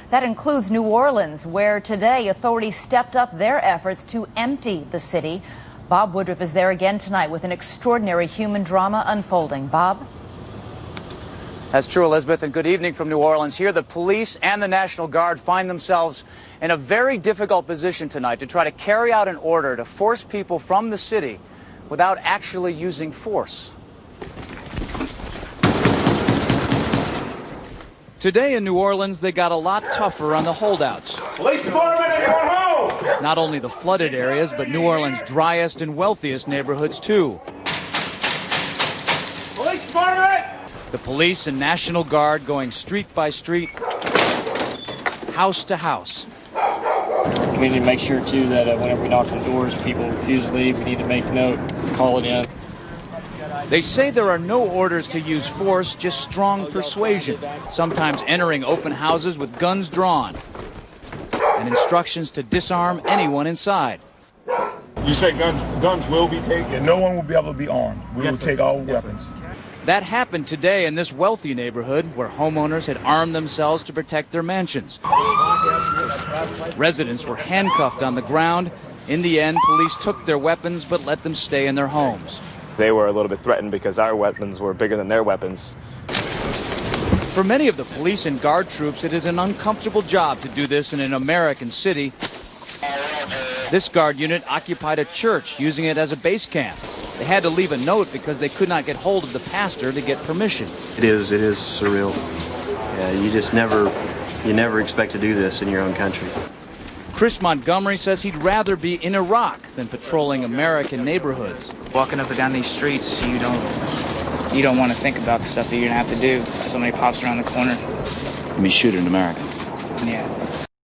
That includes New Orleans, where today authorities stepped up their efforts to empty the city. Bob Woodruff is there again tonight with an extraordinary human drama unfolding. Bob? That's true, Elizabeth, and good evening from New Orleans. Here, the police and the National Guard find themselves in a very difficult position tonight to try to carry out an order to force people from the city without actually using force. Today in New Orleans, they got a lot tougher on the holdouts. Police department, everyone home! Not only the flooded areas, but New Orleans' driest and wealthiest neighborhoods, too. Police department! The police and National Guard going street by street, house to house. We need to make sure, too, that whenever we knock on doors, people refuse to leave. We need to make a note, call it in. They say there are no orders to use force, just strong persuasion, sometimes entering open houses with guns drawn, and instructions to disarm anyone inside. You say guns will be taken? No one will be able to be armed. We will take all weapons. That happened today in this wealthy neighborhood where homeowners had armed themselves to protect their mansions. Residents were handcuffed on the ground. In the end, police took their weapons but let them stay in their homes. They were a little bit threatened because our weapons were bigger than their weapons. For many of the police and guard troops, it is an uncomfortable job to do this in an American city. This guard unit occupied a church, using it as a base camp. They had to leave a note because they could not get hold of the pastor to get permission. It is surreal. Yeah, you never expect to do this in your own country. Chris Montgomery says he'd rather be in Iraq than patrolling American neighborhoods. Walking up and down these streets, you don't want to think about the stuff that you're gonna have to do. Somebody pops around the corner. I mean, shoot in America. Yeah.